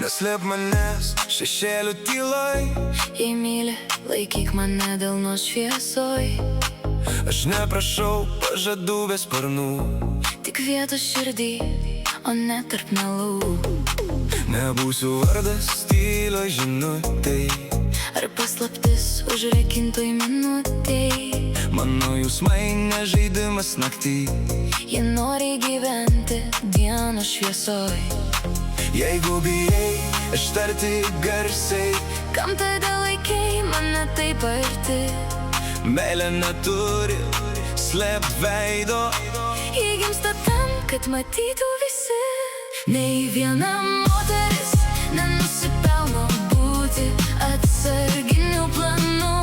Neslėp manęs šešėlių tyloj. Jei myli, laikyk mane delnos šviesoj. Aš neprašau pažadų be sparnų, Tik vietos širdį, o ne tarp melų. nebūsiu vardas tyloj žinutei. Ar paslaptis užrakintoj minutei. Mano jausmai ne žaidimas naktį. Jie nori gyventi dienos šviesoj. Jeigu bijai ištarti garsiai, Kam tada laikei mane taip arti? meilė neturi slėpt veido. Ji gimsta tam, kad matytų visi. Nei viena moteris nenusipelno būti atsarginiu planu.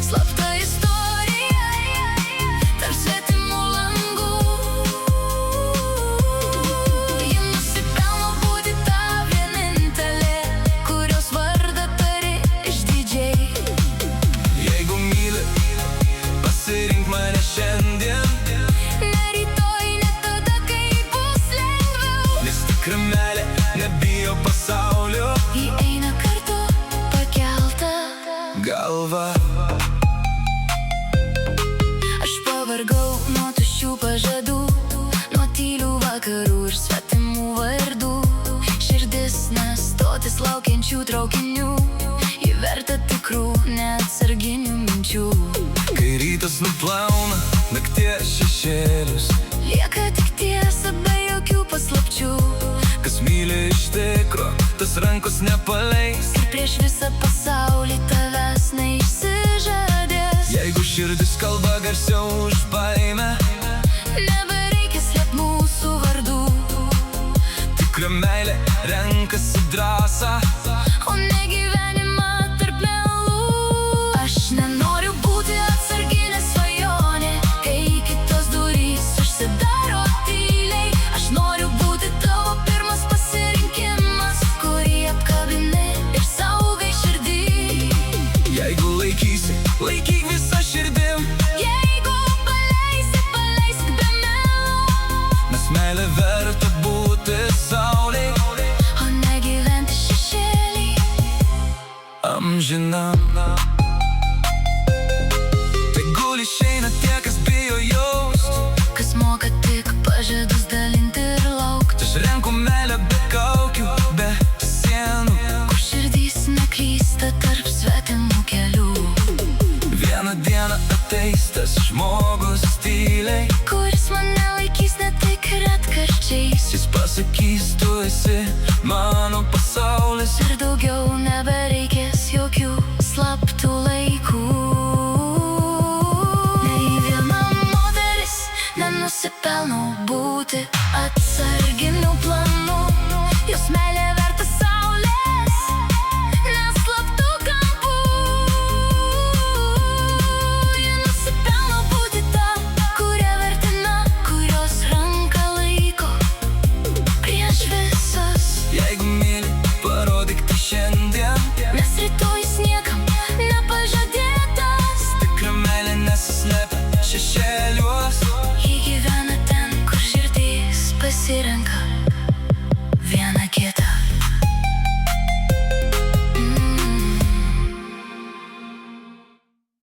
Slapta istorija tarp svetimų langų. Ji nusipelno būti ta vienintelė, kurios vardą tari išdidžiai. Jeigu myli, pasirink mane šiandien. Ne rytoj, ne tada, kai bus lengviau. Nes tikra meilė nebijo pasaulio. Ji eina kartu pakelta Galva. Aš pavargau nuo tuščių pažadų, nuo tylių vakarų ir svetimų vardų. Širdis nestotis laukiančių traukinių, ji verta tikrų neatsarginių minčių. Kai rytas nuplauna nakties šešėlius, Lieka tik tiesa be jokių paslapčių. kas myli iš tikro, tas rankos nepaleis. Ir prieš visą pasaulį tavęs neišsižadės. Jeigu širdis kalba garsiau už baimę, Nebereikia slėpt mūsų vardų, tikra meilė renkasi drąsą. o ne gyvenimą tarp melų. Aš nenoriu būti atsarginė svajonė, kai kitos durys užsidaro tyliai. Aš noriu būti tavo pirmas pasirinkimas, kurį apkabini ir saugai širdį. Jeigu laikysi, laikyk visą širdim. Jeigu paleisi, paleisk be melo, Nes meilė verta būti saulėj o ne gyventi šešėlį. amžinam. Tegul išeina tie, kas bijo jaust. Kas moka tik pažadus dalinti ir laukti. Aš renku meilę be kaukių, be sienų. Kur širdys neklysta tarp svetimų kelių. Vieną dieną ateis tas žmogus tyliai. Kuris mane laikys ne tik retkarčiais. Jis pasakys, tu esi mano pasaulis. Ir daugiau nebereikia